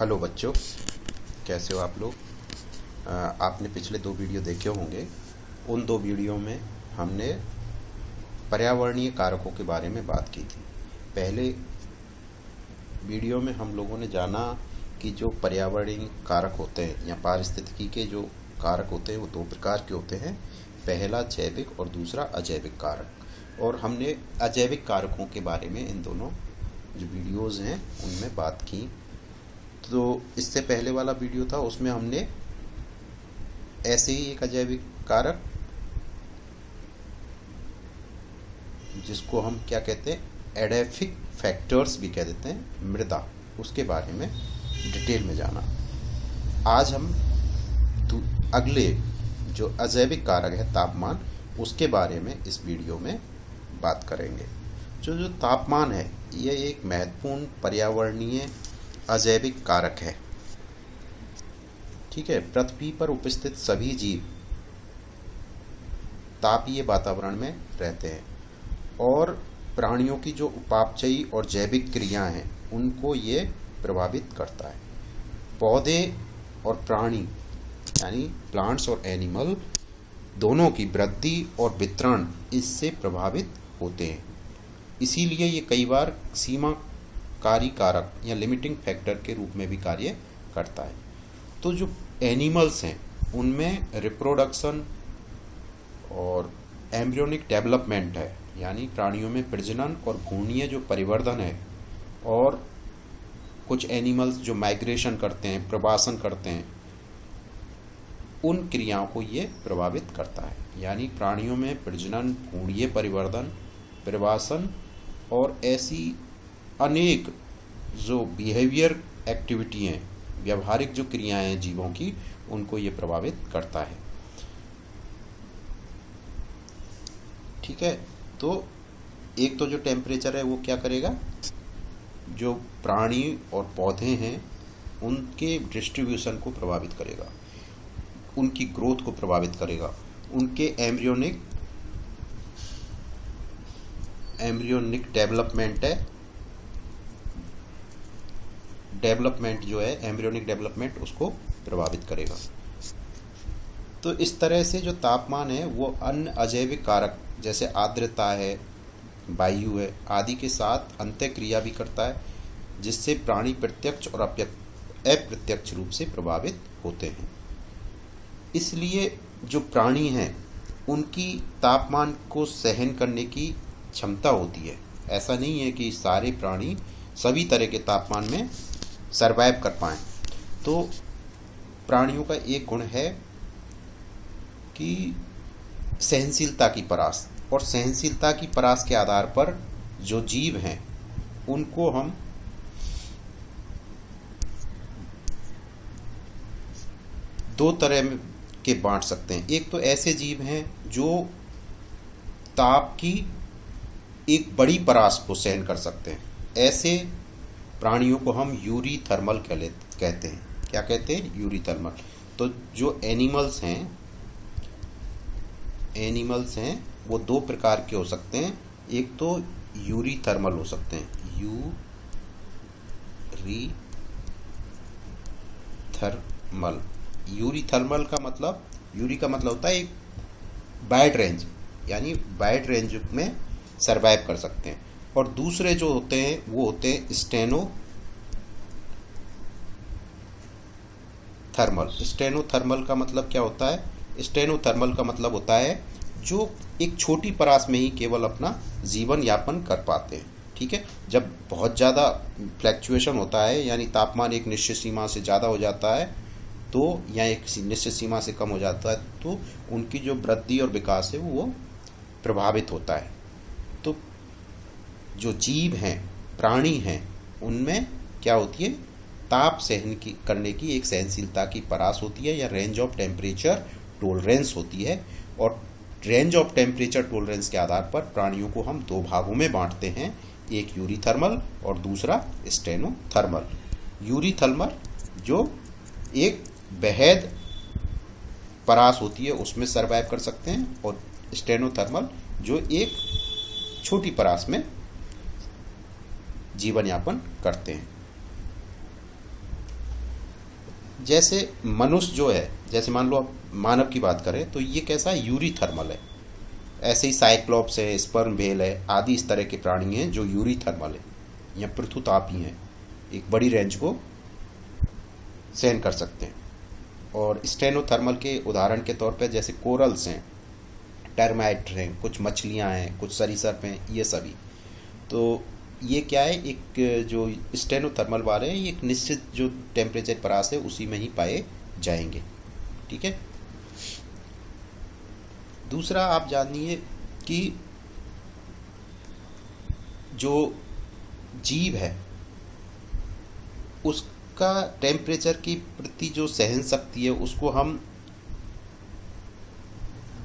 Hello बच्चों, कैसे हो आप लोग। आपने पिछले 2 वीडियो देखे होंगे। उन 2 वीडियो में हमने पर्यावरणीय कारकों के बारे में बात की थी। पहले वीडियो में हम लोगों ने जाना कि जो पर्यावरणीय कारक होते हैं या पारिस्थितिकी के जो कारक होते हैं वो 2 प्रकार के होते हैं। पहला जैविक और दूसरा अजैविक कारक। और हमने अजैविक कारकों के बारे में इन दोनों जो वीडियोज़ हैं उनमें बात की। तो इससे पहले वाला वीडियो था, उसमें हमने ऐसे ही एक अजैविक कारक जिसको हम क्या कहते हैं, एडेफिक फैक्टर्स भी कह देते हैं, मृदा, उसके बारे में डिटेल में जाना। आज हम अगले जो अजैविक कारक है तापमान, उसके बारे में इस वीडियो में बात करेंगे। जो तापमान है यह एक महत्वपूर्ण पर्यावरणीय अजैविक कारक है। ठीक है, पृथ्वी पर उपस्थित सभी जीव तापीय वातावरण में रहते हैं और प्राणियों की जो उपापचयी और जैविक क्रियाएं हैं उनको ये प्रभावित करता है। पौधे और प्राणी यानी प्लांट्स और एनिमल दोनों की वृद्धि और वितरण इससे प्रभावित होते हैं। इसीलिए ये कई बार सीमाकारी कारक या लिमिटिंग फैक्टर के रूप में भी कार्य करता है। तो जो एनिमल्स हैं उनमें रिप्रोडक्शन और एम्ब्रियोनिक डेवलपमेंट है, यानी प्राणियों में प्रजनन और भ्रूणीय जो परिवर्धन है, और कुछ एनिमल्स जो माइग्रेशन करते हैं, प्रवासन करते हैं, उन क्रियाओं को ये प्रभावित करता है। यानी प्राणियों में प्रजनन, भ्रूणीय परिवर्धन, प्रवासन और ऐसी अनेक जो बिहेवियर एक्टिविटी हैं, व्यवहारिक जो क्रियाएं हैं जीवों की, उनको ये प्रभावित करता है। ठीक है, तो एक तो जो टेम्परेचर है वो क्या करेगा, जो प्राणी और पौधे हैं उनके डिस्ट्रीब्यूशन को प्रभावित करेगा, उनकी ग्रोथ को प्रभावित करेगा, उनके एम्ब्रियोनिक डेवलपमेंट जो है, एम्ब्रियोनिक डेवलपमेंट, उसको प्रभावित करेगा। तो इस तरह से जो तापमान है वो अन्य अजैविक कारक जैसे आर्द्रता है, वायु है आदि के साथ अंतःक्रिया भी करता है, जिससे प्राणी प्रत्यक्ष और अप्रत्यक्ष रूप से प्रभावित होते हैं। इसलिए जो प्राणी हैं उनकी तापमान को सहन करने की क्षमता होती है। ऐसा नहीं है कि सारे प्राणी सभी तरह के तापमान में सरवाइव कर पाएँ। तो प्राणियों का एक गुण है कि सहनशीलता की परास, और सहनशीलता की परास के आधार पर जो जीव हैं उनको हम दो तरह के बांट सकते हैं। एक तो ऐसे जीव हैं जो ताप की एक बड़ी परास को सहन कर सकते हैं। ऐसे प्राणियों को हम यूरीथर्मल कहते हैं। क्या कहते हैं? यूरीथर्मल। तो जो एनिमल्स हैं वो 2 प्रकार के हो सकते हैं। एक तो यूरीथर्मल हो सकते हैं, यूरीथर्मल का मतलब, यूरी का मतलब होता है एक वाइड रेंज, यानी वाइड रेंज में सरवाइव कर सकते हैं। और दूसरे जो होते हैं वो होते हैं स्टेनोथर्मल का मतलब क्या होता है? स्टेनोथर्मल का मतलब होता है जो एक छोटी परास में ही केवल अपना जीवन यापन कर पाते हैं। ठीक है, जब बहुत ज़्यादा फ्लैक्चुएशन होता है, यानी तापमान एक निश्चित सीमा से ज़्यादा हो जाता है तो, या एक निश्चित सीमा से कम हो जाता है, तो उनकी जो वृद्धि और विकास है वो प्रभावित होता है। तो जो जीव हैं, प्राणी हैं, उनमें क्या होती है, ताप सहन करने की एक सहनशीलता की परास होती है, या रेंज ऑफ टेम्परेचर टॉलरेंस होती है। और रेंज ऑफ टेम्परेचर टॉलरेंस के आधार पर प्राणियों को हम 2 भागों में बांटते हैं, एक यूरीथर्मल और दूसरा स्टेनोथर्मल। यूरीथर्मल जो एक बेहद परास होती है उसमें सरवाइव कर सकते हैं, और स्टेनोथर्मल जो एक छोटी परास में जीवन यापन करते हैं। जैसे मनुष्य जो है, जैसे मान लो आप मानव की बात करें तो ये कैसा है, यूरीथर्मल है। ऐसे ही साइक्लोप्स है, स्पर्म व्हेल है आदि इस तरह के प्राणी हैं जो यूरीथर्मल है या पृथुतापी हैं, एक बड़ी रेंज को सहन कर सकते हैं। और स्टेनोथर्मल के उदाहरण के तौर पर जैसे कोरल्स हैं, टर्माइट हैं, कुछ मछलियां हैं, कुछ सरीसृप हैं, ये सभी। तो ये क्या है, एक जो स्टेनोथर्मल वाले हैं, ये एक निश्चित जो टेम्परेचर परास है उसी में ही पाए जाएंगे। ठीक है। दूसरा आप जानिए कि जो जीव है उसका टेम्परेचर की प्रति जो सहन शक्ति है उसको हम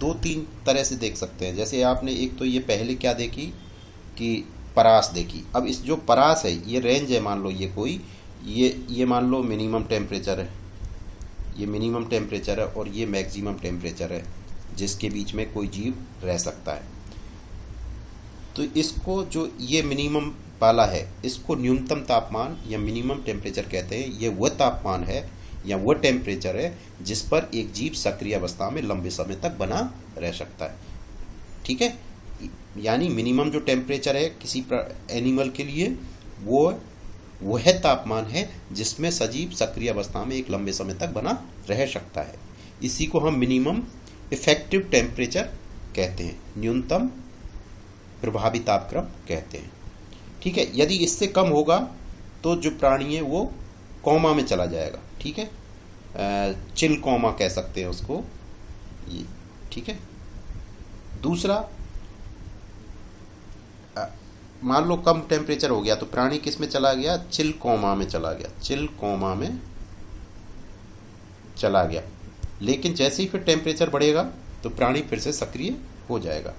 दो तीन तरह से देख सकते हैं। जैसे आपने एक तो ये पहले क्या देखी कि परास देखी। अब इस जो परास है ये रेंज है, मान लो ये कोई ये मान लो मिनिमम टेम्परेचर है, ये मिनिमम टेम्परेचर है और ये मैक्सिमम टेम्परेचर है जिसके बीच में कोई जीव रह सकता है। तो इसको जो ये मिनिमम वाला है इसको न्यूनतम तापमान या मिनिमम टेम्परेचर कहते हैं। ये वह तापमान है या वह टेम्परेचर है जिस पर एक जीव सक्रिय अवस्था में लंबे समय तक बना रह सकता है। ठीक है। यानी मिनिमम जो टेम्परेचर है किसी एनिमल के लिए वो वह तापमान है जिसमें सजीव सक्रिय अवस्था में एक लंबे समय तक बना रह सकता है। इसी को हम मिनिमम इफेक्टिव टेम्परेचर कहते हैं, न्यूनतम प्रभावी तापक्रम कहते हैं। ठीक है। यदि इससे कम होगा तो जो प्राणी है वो कॉमा में चला जाएगा। ठीक है। चिल कॉमा कह सकते हैं उसको ये। ठीक है। दूसरा, मान लो कम टेम्परेचर हो गया तो प्राणी किस में चला गया, चिल कॉमा में चला गया, चिल कॉमा में चला गया। लेकिन जैसे ही फिर टेम्परेचर बढ़ेगा तो प्राणी फिर से सक्रिय हो जाएगा।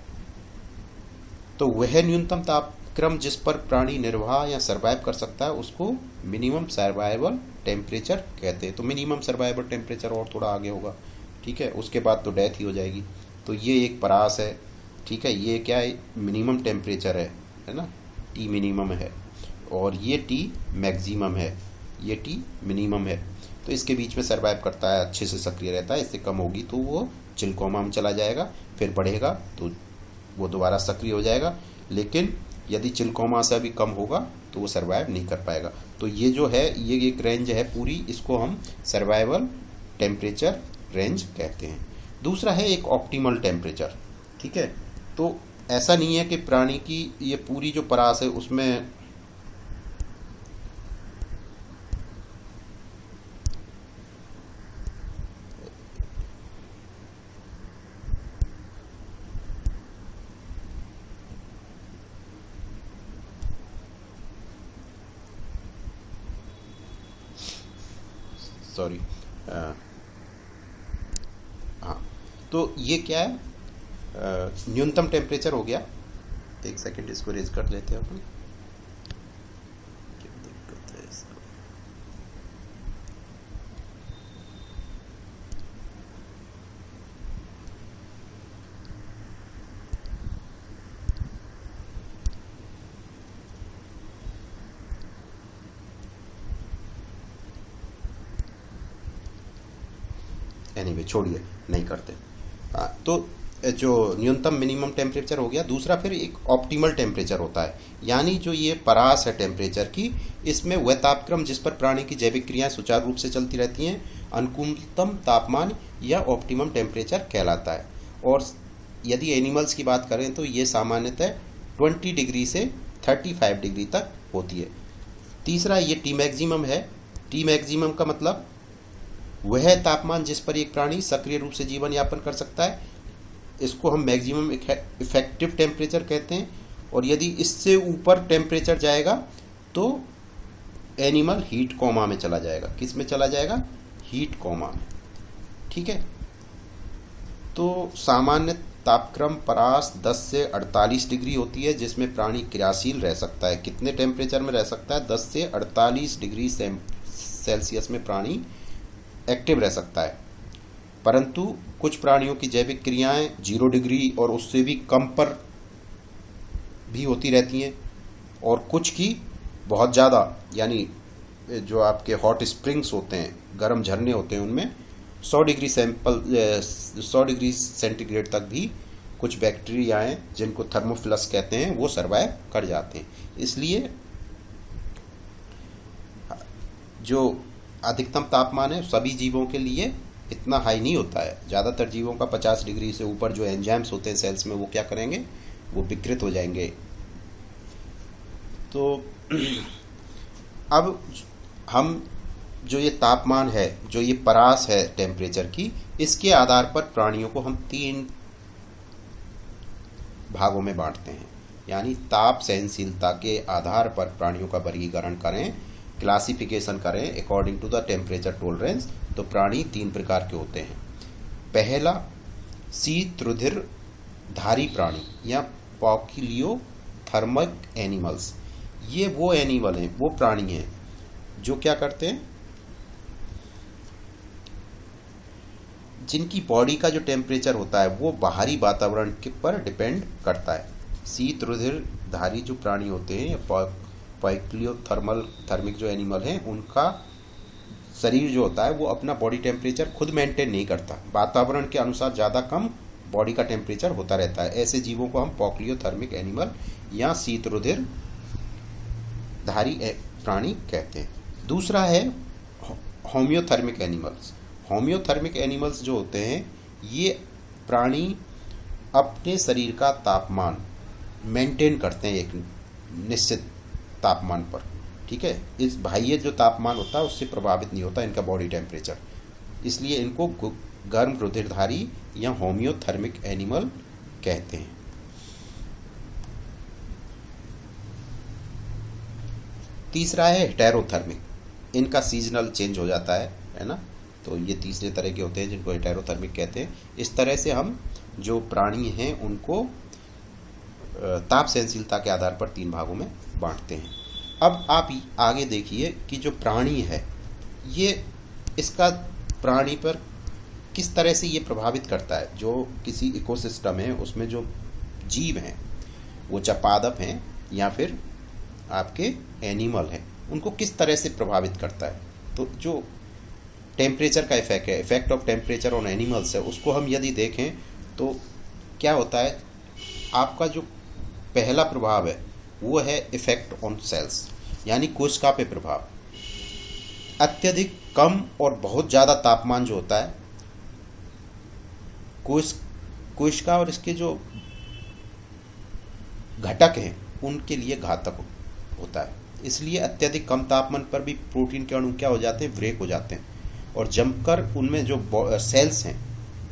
तो वह न्यूनतम तापक्रम जिस पर प्राणी निर्वाह या सर्वाइव कर सकता है उसको मिनिमम सर्वाइवल टेम्परेचर कहते हैं। तो मिनिमम सर्वाइवल टेम्परेचर और थोड़ा आगे होगा। ठीक है। उसके बाद तो डेथ ही हो जाएगी। तो ये एक परास है। ठीक है। ये क्या है, मिनिमम टेम्परेचर है ना, टी मिनिमम है और ये टी मैक्सिमम है, ये टी मिनिमम है। तो इसके बीच में सर्वाइव करता है, अच्छे से सक्रिय रहता है। इससे कम होगी तो वो चिल कॉमा में चला जाएगा, फिर बढ़ेगा तो वो दोबारा सक्रिय हो जाएगा। लेकिन यदि चिल कॉमा से भी कम होगा तो वो सर्वाइव नहीं कर पाएगा। तो ये जो है ये एक रेंज है पूरी, इसको हम सर्वाइवल टेम्परेचर रेंज कहते हैं। दूसरा है एक ऑप्टिमल टेम्परेचर। ठीक है। तो ऐसा नहीं है कि प्राणी की ये पूरी जो परास है उसमें सॉरी हाँ, तो ये क्या है, न्यूनतम टेम्परेचर हो गया। एक सेकंड इसको रेज कर लेते हैं अपन। क्या दिक्कत है इसको, एनीवे छोड़िए, नहीं करते। तो जो न्यूनतम मिनिमम टेम्परेचर हो गया। दूसरा फिर एक ऑप्टिमल टेम्परेचर होता है, यानी जो ये परास है टेम्परेचर की, इसमें वह तापक्रम जिस पर प्राणी की जैविक क्रियाएं सुचारू रूप से चलती रहती हैं अनुकूलतम तापमान या ऑप्टिमम टेम्परेचर कहलाता है। और यदि एनिमल्स की बात करें तो ये सामान्यतः 20 डिग्री से 35 डिग्री तक होती है। तीसरा ये टी मैक्सिमम है। टी मैक्सिमम का मतलब वह तापमान जिस पर एक प्राणी सक्रिय रूप से जीवन यापन कर सकता है, इसको हम मैक्सिमम इफेक्टिव टेम्परेचर कहते हैं। और यदि इससे ऊपर टेम्परेचर जाएगा तो एनिमल हीट कोमा में चला जाएगा। किस में चला जाएगा, हीट कोमा में। ठीक है। तो सामान्य तापक्रम परास 10 से 48 डिग्री होती है जिसमें प्राणी क्रियाशील रह सकता है। कितने टेम्परेचर में रह सकता है, 10 से 48 डिग्री सेल्सियस में प्राणी एक्टिव रह सकता है। परंतु कुछ प्राणियों की जैविक क्रियाएं 0 डिग्री और उससे भी कम पर भी होती रहती हैं और कुछ की बहुत ज़्यादा यानी जो आपके हॉट स्प्रिंग्स होते हैं, गर्म झरने होते हैं, उनमें 100 डिग्री सेंटीग्रेड तक भी कुछ बैक्टीरिया हैं जिनको थर्मोफिलस कहते हैं, वो सर्वाइव कर जाते हैं। इसलिए जो अधिकतम तापमान है सभी जीवों के लिए इतना हाई नहीं होता है। ज़्यादातर जीवों का 50 डिग्री से ऊपर जो एंजाइम्स होते हैं सेल्स में, वो क्या करेंगे, वो विकृत हो जाएंगे। तो अब हम जो ये तापमान है, जो ये परास है टेम्परेचर की, इसके आधार पर प्राणियों को हम 3 भागों में बांटते हैं। यानी ताप सहनशीलता के आधार पर प्राणियों का वर्गीकरण करें, क्लासिफिकेशन करें according to the temperature tolerance, तो प्राणी 3 प्रकार के होते हैं। पहला, शीत रुधिर धारी प्राणी या पॉकिलियोथर्मिक एनिमल्स। ये वो एनिमल हैं, वो प्राणी हैं जो क्या करते हैं, जिनकी बॉडी का जो टेम्परेचर होता है वो बाहरी वातावरण के पर डिपेंड करता है। शीत रुधिर धारी जो प्राणी होते हैं, पॉकिलियोथर्मिक जो एनिमल हैं, उनका शरीर जो होता है वो अपना बॉडी टेम्परेचर खुद मेंटेन नहीं करता, वातावरण के अनुसार ज़्यादा कम बॉडी का टेम्परेचर होता रहता है। ऐसे जीवों को हम पॉकिलियोथर्मिक एनिमल या शीत रुधिर धारी प्राणी कहते हैं। दूसरा है होम्योथर्मिक एनिमल्स। होम्योथर्मिक एनिमल्स जो होते हैं, ये प्राणी अपने शरीर का तापमान मेंटेन करते हैं एक निश्चित तापमान पर, ठीक है। इस बाह्य जो तापमान होता है उससे प्रभावित नहीं होता इनका बॉडी टेम्परेचर, इसलिए इनको गर्म रुधिरधारी या होम्योथर्मिक एनिमल कहते हैं। तीसरा है हेटेरोथर्मिक। इनका सीजनल चेंज हो जाता है ना, तो ये तीसरे तरह के होते हैं जिनको हेटेरोथर्मिक कहते हैं। इस तरह से हम जो प्राणी हैं उनको ताप सहनशीलता के आधार पर 3 भागों में बांटते हैं। अब आप आगे देखिए कि जो प्राणी है, ये इसका प्राणी पर किस तरह से ये प्रभावित करता है। जो किसी इकोसिस्टम है उसमें जो जीव हैं, वो चाहे पादप हैं या फिर आपके एनिमल हैं, उनको किस तरह से प्रभावित करता है। तो जो टेम्परेचर का इफेक्ट है, effect of temperature on animals है, उसको हम यदि देखें तो क्या होता है, आपका जो पहला प्रभाव है वो है इफेक्ट ऑन सेल्स, यानी कोशिका पे प्रभाव। अत्यधिक कम और बहुत ज़्यादा तापमान जो होता है, कोशिका और इसके जो घटक हैं उनके लिए घातक होता है। इसलिए अत्यधिक कम तापमान पर भी प्रोटीन के अणु क्या हो जाते हैं, ब्रेक हो जाते हैं, और जमकर उनमें जो सेल्स हैं,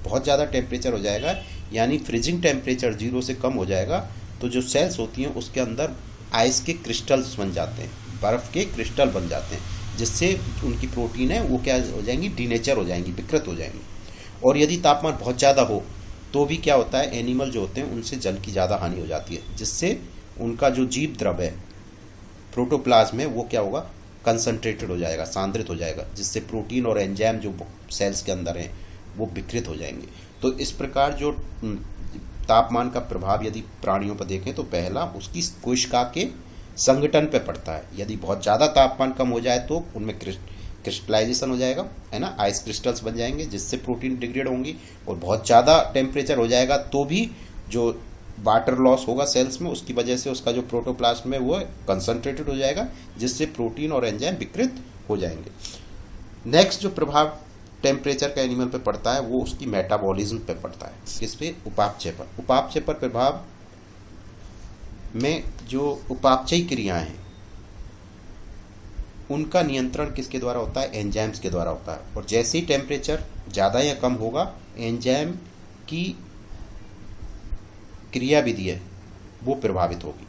बहुत ज़्यादा टेम्परेचर हो जाएगा, यानी फ्रीजिंग टेम्परेचर 0 से कम हो जाएगा, तो जो सेल्स होती हैं उसके अंदर आइस के क्रिस्टल्स बन जाते हैं, बर्फ़ के क्रिस्टल बन जाते हैं, जिससे उनकी प्रोटीन है वो क्या हो जाएंगी, डीनेचर हो जाएंगी, विकृत हो जाएंगी। और यदि तापमान बहुत ज़्यादा हो तो भी क्या होता है, एनिमल जो होते हैं उनसे जल की ज़्यादा हानि हो जाती है, जिससे उनका जो जीव द्रव है प्रोटोप्लाज्म में वो क्या होगा, कंसंट्रेटेड हो जाएगा, सांद्रित हो जाएगा, जिससे प्रोटीन और एंजाइम जो सेल्स के अंदर हैं वो विकृत हो जाएंगे। तो इस प्रकार जो तापमान का प्रभाव यदि प्राणियों पर देखें तो पहला उसकी कोशिका के संगठन पे पड़ता है। यदि बहुत ज़्यादा तापमान कम हो जाए तो उनमें क्रिस्टलाइजेशन हो जाएगा, है ना, आइस क्रिस्टल्स बन जाएंगे, जिससे प्रोटीन डिग्रेड होंगी। और बहुत ज़्यादा टेम्परेचर हो जाएगा तो भी जो वाटर लॉस होगा सेल्स में, उसकी वजह से उसका जो प्रोटोप्लाज्म है वो कंसंट्रेटेड हो जाएगा, जिससे प्रोटीन और एंजाइम विकृत हो जाएंगे। नेक्स्ट जो प्रभाव टेम्परेचर का एनिमल पे पड़ता है वो उसकी मेटाबॉलिज्म पे पड़ता है। किस पे, उपापचय पर। उपापचय पर प्रभाव में जो उपापचयी क्रियाएं हैं उनका नियंत्रण किसके द्वारा होता है, एंजाइम्स के द्वारा होता है। और जैसे ही टेम्परेचर ज़्यादा या कम होगा, एंजाइम की क्रियाविधि है वो प्रभावित होगी।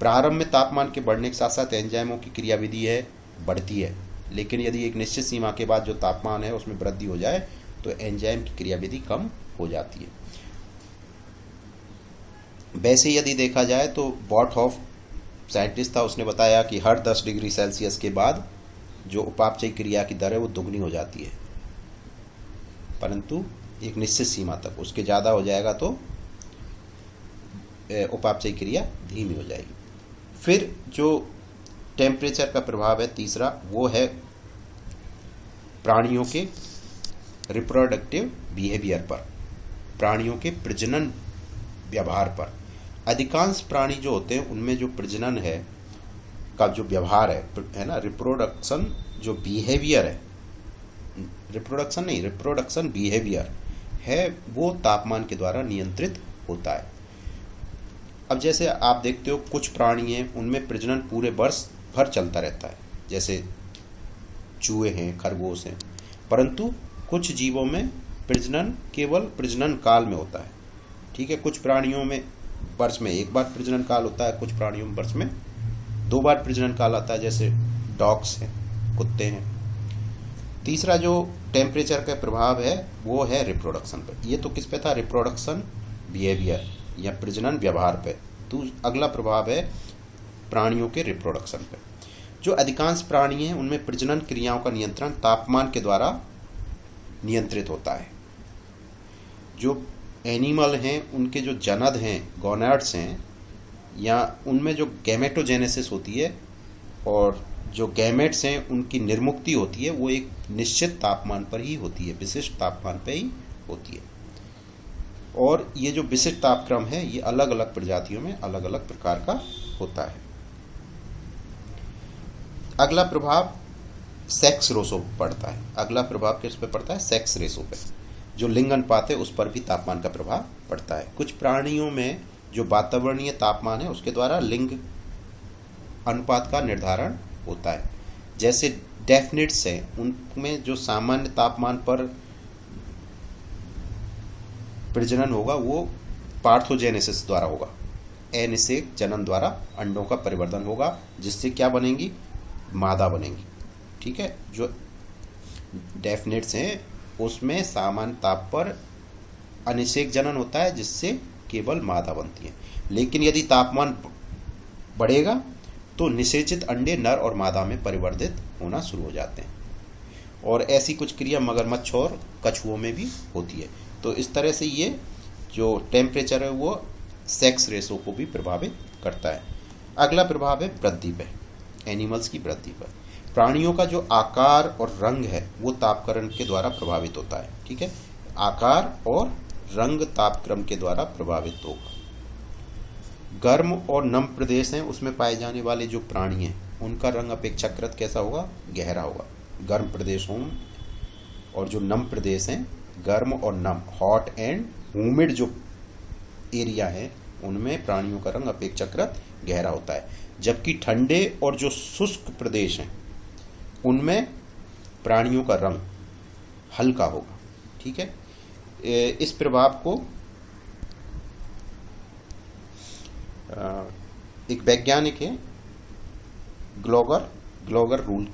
प्रारंभ में तापमान के बढ़ने के साथ साथ एंजाइमों की क्रियाविधि है बढ़ती है, लेकिन यदि एक निश्चित सीमा के बाद जो तापमान है उसमें वृद्धि हो जाए तो एंजाइम की क्रियाविधि कम हो जाती है। वैसे यदि देखा जाए तो बॉटहॉफ साइंटिस्ट था, उसने बताया कि हर 10 डिग्री सेल्सियस के बाद जो उपापचयी क्रिया की दर है वो दुगनी हो जाती है, परंतु एक निश्चित सीमा तक। उसके ज़्यादा हो जाएगा तो उपापचयी क्रिया धीमी हो जाएगी। फिर जो टेम्परेचर का प्रभाव है तीसरा, वो है प्राणियों के रिप्रोडक्टिव बिहेवियर पर, प्राणियों के प्रजनन व्यवहार पर। अधिकांश प्राणी जो होते हैं उनमें जो प्रजनन है का जो व्यवहार है ना, रिप्रोडक्शन जो बिहेवियर है, रिप्रोडक्शन नहीं, रिप्रोडक्शन बिहेवियर है, वो तापमान के द्वारा नियंत्रित होता है। अब जैसे आप देखते हो कुछ प्राणी हैं उनमें प्रजनन पूरे वर्ष भर चलता रहता है, जैसे चूहे हैं, खरगोश हैं, परंतु कुछ जीवों में प्रजनन केवल प्रजनन काल में होता है। ठीक है, कुछ प्राणियों में वर्ष में एक बार प्रजनन काल होता है, कुछ प्राणियों में वर्ष में 2 बार प्रजनन काल आता है, जैसे डॉग्स हैं, कुत्ते हैं। तीसरा जो टेम्परेचर का प्रभाव है वो है रिप्रोडक्शन पर। ये तो किस पे था, रिप्रोडक्शन बिहेवियर या प्रजनन व्यवहार पे। तो अगला प्रभाव है प्राणियों के रिप्रोडक्शन पे। जो अधिकांश प्राणी हैं उनमें प्रजनन क्रियाओं का नियंत्रण तापमान के द्वारा नियंत्रित होता है। जो एनिमल हैं उनके जो जनद हैं, गोनाड्स हैं, या उनमें जो गैमेटोजेनेसिस होती है और जो गैमेट्स हैं उनकी निर्मुक्ति होती है, वो एक निश्चित तापमान पर ही होती है, विशिष्ट तापमान पर ही होती है। और ये जो विशिष्ट तापक्रम है ये अलग अलग प्रजातियों में अलग अलग प्रकार का होता है। अगला प्रभाव सेक्स रेशो पड़ता है। अगला प्रभाव किस पे पड़ता है, सेक्स रेशो पे। जो लिंग अनुपात है उस पर भी तापमान का प्रभाव पड़ता है। कुछ प्राणियों में जो वातावरणीय तापमान है उसके द्वारा लिंग अनुपात का निर्धारण होता है। जैसे डेफिनिट्स हैं, उनमें जो सामान्य तापमान पर प्रजनन होगा वो पार्थोजेनेसिस द्वारा होगा, अनिषेक जनन द्वारा अंडों का परिवर्तन होगा, जिससे क्या बनेंगी, मादा बनेंगी। ठीक है, जो डेफिनेट्स हैं उसमें सामान्य ताप पर अनिषेक जनन होता है, जिससे केवल मादा बनती है। लेकिन यदि तापमान बढ़ेगा तो निषेचित अंडे नर और मादा में परिवर्तित होना शुरू हो जाते हैं। और ऐसी कुछ क्रिया मगरमच्छ और कछुओं में भी होती है। तो इस तरह से ये जो टेम्परेचर है वो सेक्स रेशो को भी प्रभावित करता है। अगला प्रभाव है वृद्धि पे, एनिमल्स की वृद्धि पर। प्राणियों का जो आकार और रंग है वो तापक्रम के द्वारा प्रभावित होता है। ठीक है, आकार और रंग तापक्रम के द्वारा प्रभावित होगा। गर्म और नम प्रदेश हैं उसमें पाए जाने वाले जो प्राणी हैं उनका रंग अपेक्षाकृत कैसा होगा, गहरा होगा। गर्म प्रदेश हों और जो नम प्रदेश हैं, गर्म और नम, हॉट एंड ह्यूमिड जो एरिया है उनमें प्राणियों का रंग अपेक्षाकृत गहरा होता है। जबकि ठंडे और जो शुष्क प्रदेश हैं उनमें प्राणियों का रंग हल्का होगा। ठीक है, इस प्रभाव को एक वैज्ञानिक है ग्लोगर रूल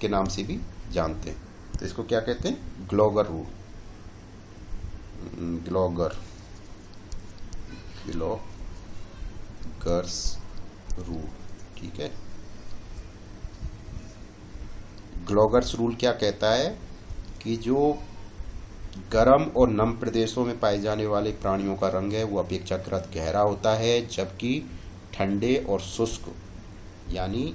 के नाम से भी जानते हैं। तो इसको क्या कहते हैं, ग्लोगर रूल, ग्लोगर्स रूल। ठीक है, ग्लोगर्स रूल क्या कहता है कि जो गर्म और नम प्रदेशों में पाए जाने वाले प्राणियों का रंग है वो अपेक्षाकृत गहरा होता है, जबकि ठंडे और शुष्क यानी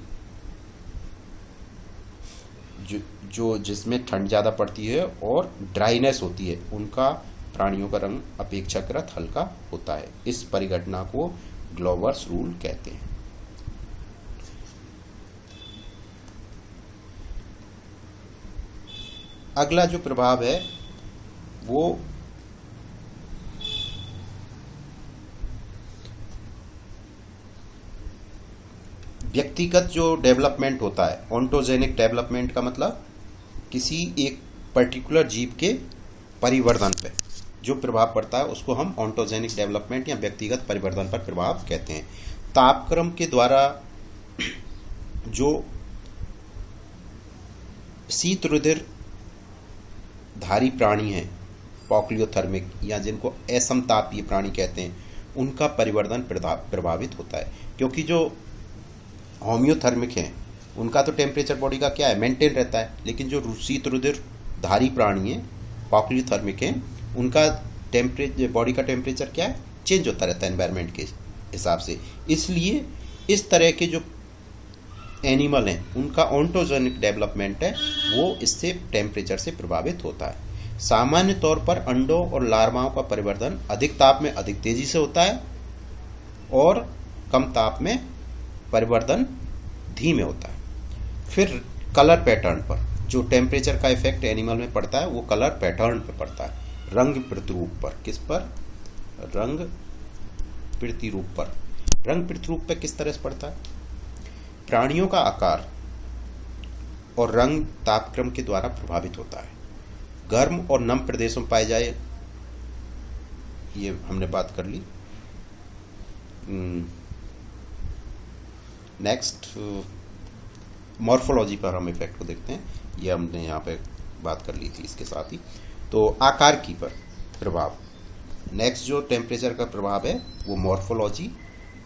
जो जिसमें ठंड ज़्यादा पड़ती है और ड्राइनेस होती है उनका प्राणियों का रंग अपेक्षाकृत हल्का होता है। इस परिघटना को ग्लोगर्स रूल कहते हैं। अगला जो प्रभाव है वो व्यक्तिगत जो डेवलपमेंट होता है, ऑन्टोजेनिक डेवलपमेंट का मतलब किसी एक पर्टिकुलर जीव के परिवर्धन पे जो प्रभाव पड़ता है उसको हम ऑन्टोजेनिक डेवलपमेंट या व्यक्तिगत परिवर्धन पर प्रभाव कहते हैं। तापक्रम के द्वारा जो शीत रुधिर धारी प्राणी हैं, पॉक्लियोथर्मिक या जिनको असमतापीय प्राणी कहते हैं, उनका परिवर्धन प्रभावित होता है। क्योंकि जो होम्योथर्मिक हैं उनका तो टेम्परेचर बॉडी का क्या है, मेंटेन रहता है, लेकिन जो शीत रुधिर धारी प्राणी हैं, पॉक्लियोथर्मिक हैं, उनका टेम्परेचर, बॉडी का टेम्परेचर क्या है, चेंज होता रहता है एनवायरनमेंट के हिसाब से। इसलिए इस तरह के जो एनिमल हैं उनका ऑन्टोजेनिक डेवलपमेंट है वो इससे टेम्परेचर से प्रभावित होता है। सामान्य तौर पर अंडों और लार्वाओं का परिवर्तन अधिक ताप में अधिक तेजी से होता है और कम ताप में परिवर्तन धीमे होता है। फिर कलर पैटर्न पर जो टेम्परेचर का इफेक्ट एनिमल में पड़ता है वो कलर पैटर्न पर पड़ता है, रंग प्रतिरूप पर। किस पर? रंग प्रतिरूप पर। रंग प्रतिरूप पर किस तरह से पड़ता है? प्राणियों का आकार और रंग तापक्रम के द्वारा प्रभावित होता है। गर्म और नम प्रदेशों में पाए जाए, ये हमने बात कर ली। नेक्स्ट मॉर्फोलॉजी पर हम इफेक्ट को देखते हैं, ये हमने यहाँ पे बात कर ली थी इसके साथ ही। तो आकार की पर प्रभाव, नेक्स्ट जो टेम्परेचर का प्रभाव है वो मॉर्फोलॉजी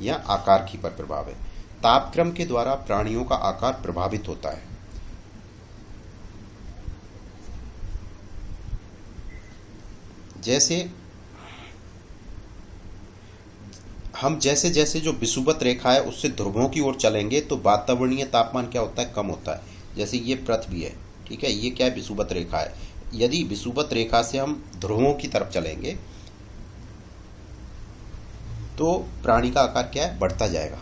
या आकार की पर प्रभाव है। तापक्रम के द्वारा प्राणियों का आकार प्रभावित होता है। जैसे हम जैसे जैसे जो विषुवत रेखा है उससे ध्रुवों की ओर चलेंगे तो वातावरणीय तापमान क्या होता है? कम होता है। जैसे ये पृथ्वी है, ठीक है, ये क्या है? विषुवत रेखा है। यदि विषुवत रेखा से हम ध्रुवों की तरफ चलेंगे तो प्राणी का आकार क्या है? बढ़ता जाएगा।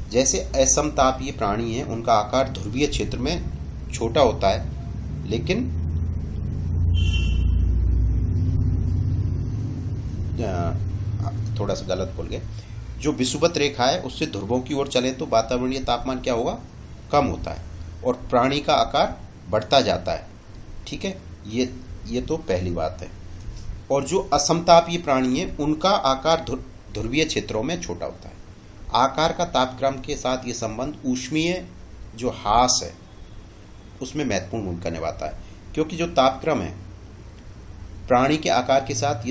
जैसे असमतापीय प्राणी हैं उनका आकार ध्रुवीय क्षेत्र में छोटा होता है, लेकिन थोड़ा सा गलत बोल गए, जो विषुवत रेखा है उससे ध्रुवों की ओर चले तो वातावरणीय तापमान क्या होगा? कम होता है और प्राणी का आकार बढ़ता जाता है। ठीक है, ये तो पहली बात है। और जो असमतापीय प्राणी है उनका आकार ध्रुवीय क्षेत्रों में छोटा होता है। आकार का तापक्रम के साथ ये संबंध ऊष्मीय जो ह्रास है उसमें महत्वपूर्ण भूमिका निभाता है, क्योंकि जो तापक्रम है प्राणी के आकार के साथ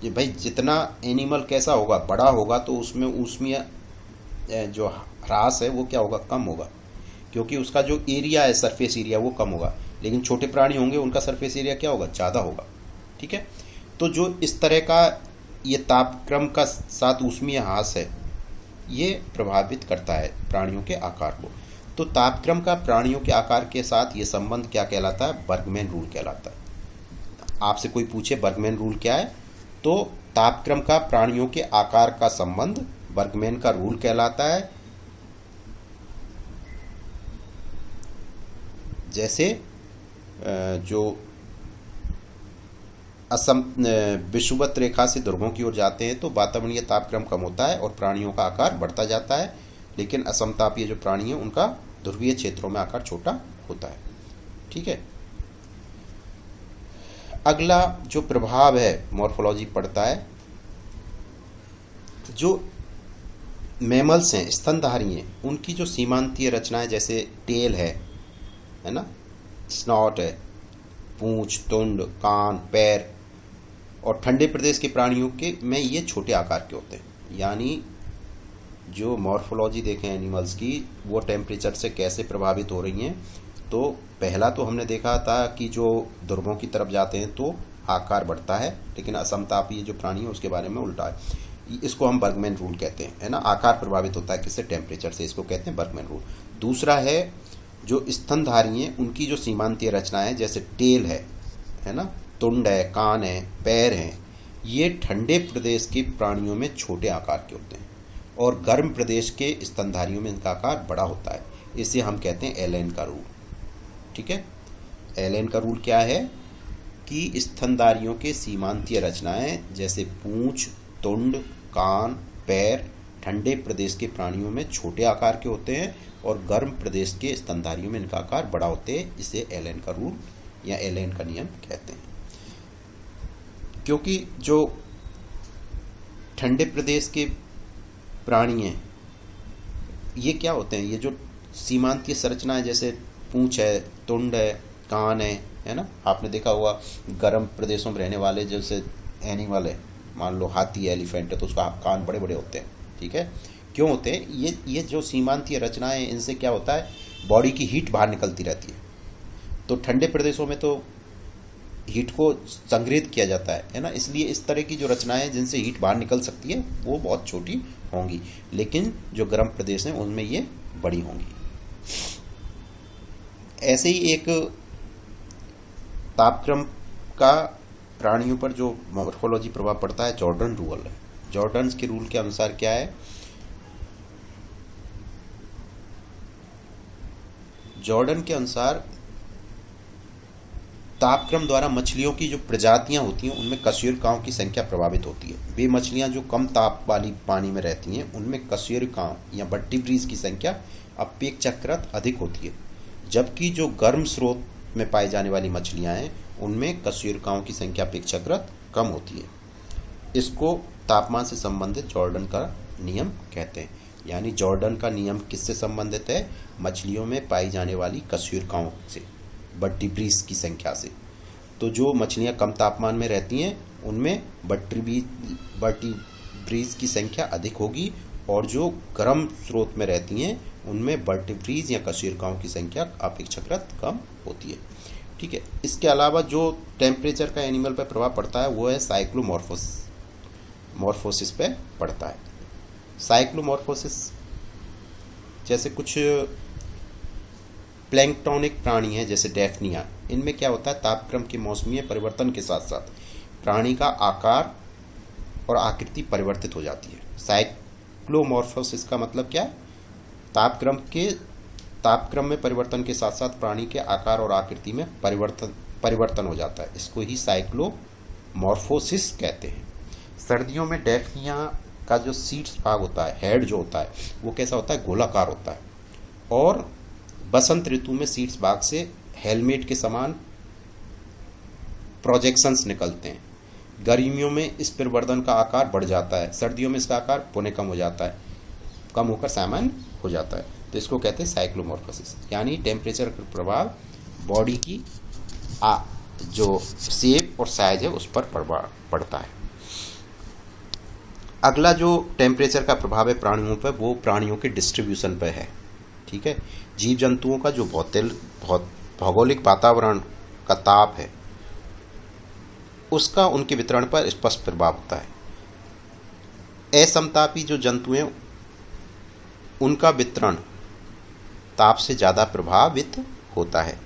ये भाई जितना एनिमल कैसा होगा, बड़ा होगा तो उसमें ऊष्मीय जो ह्रास है वो क्या होगा? कम होगा, क्योंकि उसका जो एरिया है सरफेस एरिया वो कम होगा। लेकिन छोटे प्राणी होंगे उनका सरफेस एरिया क्या होगा? ज़्यादा होगा। ठीक है, तो जो इस तरह का ये तापक्रम का साथ ऊष्मीय ह्रास है ये प्रभावित करता है प्राणियों के आकार को। तो तापक्रम का प्राणियों के आकार के साथ ये संबंध क्या कहलाता है? बर्गमैन रूल कहलाता है। आपसे कोई पूछे बर्गमैन रूल क्या है, तो तापक्रम का प्राणियों के आकार का संबंध बर्गमैन का रूल कहलाता है। जैसे जो विषुवत रेखा से ध्रुवों की ओर जाते हैं तो वातावरणीय तापक्रम कम होता है और प्राणियों का आकार बढ़ता जाता है, लेकिन असमतापीय जो प्राणी है उनका ध्रुवीय क्षेत्रों में आकार छोटा होता है। ठीक है, अगला जो प्रभाव है मॉर्फोलॉजी पड़ता है, जो मैमल्स हैं स्तनधारी हैं उनकी जो सीमांतीय रचनाएं, जैसे टेल है ना, स्नॉट है, पूंछ, तुंड, कान, पैर, और ठंडे प्रदेश के प्राणियों के में ये छोटे आकार के होते हैं। यानी जो मॉर्फोलॉजी देखें एनिमल्स की वो टेम्परेचर से कैसे प्रभावित हो रही हैं। तो पहला तो हमने देखा था कि जो ध्रुवों की तरफ जाते हैं तो आकार बढ़ता है, लेकिन असमतापीय जो प्राणी है उसके बारे में उल्टा है। इसको हम बर्गमैन रूल कहते हैं, है ना। आकार प्रभावित होता है किससे? टेम्परेचर से। इसको कहते हैं बर्गमैन रूल। दूसरा है जो स्तनधारी हैं उनकी जो सीमांतीय रचनाएं, जैसे टेल है ना, तुंड है, कान है, पैर हैं, ये ठंडे प्रदेश के प्राणियों में छोटे आकार के होते हैं और गर्म प्रदेश के स्तनधारियों में इनका आकार बड़ा होता है। इसे हम कहते हैं एलेन का रूल। ठीक है, एलेन का रूल क्या है कि स्तनधारियों के सीमांतीय रचनाएं जैसे पूंछ, तुंड, कान, पैर ठंडे प्रदेश के प्राणियों में छोटे आकार के होते हैं और गर्म प्रदेश के स्तनधारियों में इनका आकार बड़ा होते हैं। इसे एलेन का रूल या एलेन का नियम कहते हैं। क्योंकि जो ठंडे प्रदेश के प्राणी हैं ये क्या होते हैं, ये जो सीमांतीय संरचनाएं जैसे पूंछ है, तुंड है, कान है ना। आपने देखा होगा गर्म प्रदेशों में रहने वाले जैसे एनिमल है, मान लो हाथी है, एलिफेंट है, तो उसका कान बड़े बड़े होते हैं। ठीक है, क्यों होते हैं? ये जो सीमांतीय रचनाएं हैं इनसे क्या होता है, बॉडी की हीट बाहर निकलती रहती है। तो ठंडे प्रदेशों में तो हीट को संग्रहित किया जाता है ना, इसलिए इस तरह की जो रचनाएं जिनसे हीट बाहर निकल सकती है वो बहुत छोटी होंगी, लेकिन जो गर्म प्रदेश हैं उनमें ये बड़ी होंगी। ऐसे ही एक तापक्रम का प्राणियों पर जो मॉर्फोलॉजी प्रभाव पड़ता है, जॉर्डन रूल है। जॉर्डन के रूल के अनुसार क्या है, जॉर्डन के अनुसार तापक्रम द्वारा मछलियों की जो प्रजातियां होती हैं उनमें कशेरुकाओं की संख्या प्रभावित होती है। वे मछलियां जो कम ताप वाली पानी में रहती हैं उनमें कशेरुकाओं या वर्टिब्रेज की संख्या अपेक्षाकृत अधिक होती है, जबकि जो गर्म स्रोत में पाई जाने वाली मछलियां हैं उनमें कशेरुकाओं की संख्या अपेक्षाकृत कम होती है। इसको तापमान से संबंधित जॉर्डन का नियम कहते हैं। यानी जॉर्डन का नियम किससे संबंधित है, मछलियों में पाई जाने वाली कशेरुकाओं से, वर्टिब्रेज की संख्या से। तो जो मछलियां कम तापमान में रहती हैं उनमें वर्टिब्रेज की संख्या अधिक होगी, और जो गर्म स्रोत में रहती हैं उनमें वर्टिब्रेज या कशेरुकाओं की संख्या अपेक्षाकृत कम होती है। ठीक है। इसके अलावा जो टेम्परेचर का एनिमल पर प्रभाव पड़ता है वो है साइक्लोमॉर्फोसिस पे पड़ता है। साइक्लोमॉर्फोसिस जैसे कुछ प्लैंक्टोनिक प्राणी हैं जैसे डैफ्निया, इनमें क्या होता है, तापक्रम के मौसमी परिवर्तन के साथ साथ प्राणी का आकार और आकृति परिवर्तित हो जाती है। साइक्लोमॉर्फोसिस का मतलब क्या है, तापक्रम में परिवर्तन के साथ साथ प्राणी के आकार और आकृति में परिवर्तन हो जाता है। इसको ही साइक्लोमॉर्फोसिस कहते हैं। सर्दियों में डैफ्निया का जो सीड्स भाग होता है, हेड जो होता है, वो कैसा होता है, गोलाकार होता है, और बसंत ऋतु में सीड्स भाग से हेलमेट के समान प्रोजेक्शंस निकलते हैं। गर्मियों में इस परिवर्तन का आकार बढ़ जाता है, सर्दियों में इसका आकार पुनः कम हो जाता है, कम होकर सामान्य हो जाता है। तो इसको कहते हैं साइक्लोमॉर्फोसिस। यानी टेम्परेचर का प्रभाव बॉडी की जो शेप और साइज है उस पर प्रभाव पड़ता है। अगला जो टेम्परेचर का प्रभाव है प्राणियों पर, वो प्राणियों के डिस्ट्रीब्यूशन पर है। ठीक है। जीव जंतुओं का जो भौगोलिक वातावरण का ताप है उसका उनके वितरण पर स्पष्ट प्रभाव होता है। असमतापी जो जंतु हैं उनका वितरण ताप से ज़्यादा प्रभावित होता है।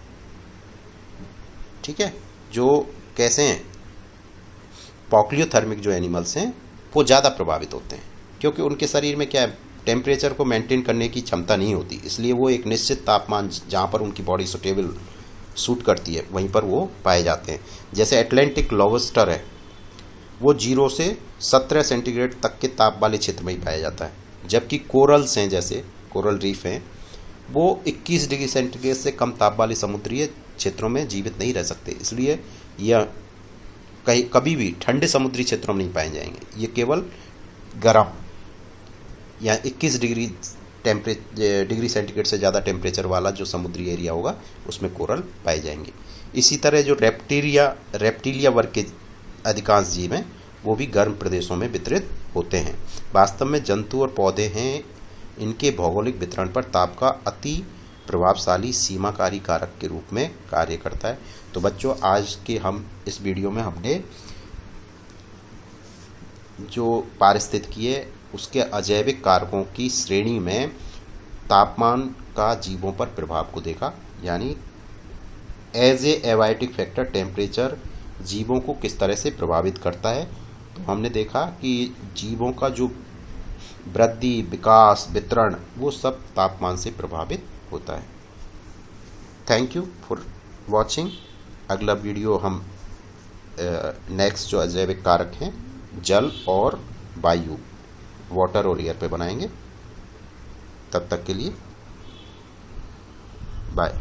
ठीक है। जो कैसे हैं, पॉक्लियोथर्मिक जो एनिमल्स हैं वो ज़्यादा प्रभावित होते हैं, क्योंकि उनके शरीर में क्या है, टेम्परेचर को मेंटेन करने की क्षमता नहीं होती, इसलिए वो एक निश्चित तापमान जहाँ पर उनकी बॉडी सूट करती है वहीं पर वो पाए जाते हैं। जैसे एटलांटिक लॉबस्टर है, वो 0 से 17 सेंटीग्रेड तक के ताप वाले क्षेत्र में ही पाया जाता है, जबकि कोरल्स हैं, जैसे कोरल रीफ हैं, वो 21 डिग्री सेंटीग्रेड से कम ताप वाले समुद्रीय क्षेत्रों में जीवित नहीं रह सकते, इसलिए यह कभी भी ठंडे समुद्री क्षेत्रों में नहीं पाए जाएंगे। ये केवल गर्म या 21 डिग्री सेंटीग्रेड से ज़्यादा टेम्परेचर वाला जो समुद्री एरिया होगा उसमें कोरल पाए जाएंगे। इसी तरह जो रेप्टिलिया वर्ग के अधिकांश जीव हैं वो भी गर्म प्रदेशों में वितरित होते हैं। वास्तव में जंतु और पौधे हैं, इनके भौगोलिक वितरण पर ताप का अति प्रभावशाली सीमाकारी कारक के रूप में कार्य करता है। तो बच्चों, आज के हम इस वीडियो में हमने जो पारिस्थितिकीय उसके अजैविक कारकों की श्रेणी में तापमान का जीवों पर प्रभाव को देखा। यानी as a abiotic factor temperature जीवों को किस तरह से प्रभावित करता है। तो हमने देखा कि जीवों का जो वृद्धि, विकास, वितरण, वो सब तापमान से प्रभावित होता है। Thank you for watching. अगला वीडियो हम नेक्स्ट जो अजैविक कारक हैं जल और वायु, वाटर और एयर पे बनाएंगे। तब तक के लिए बाय।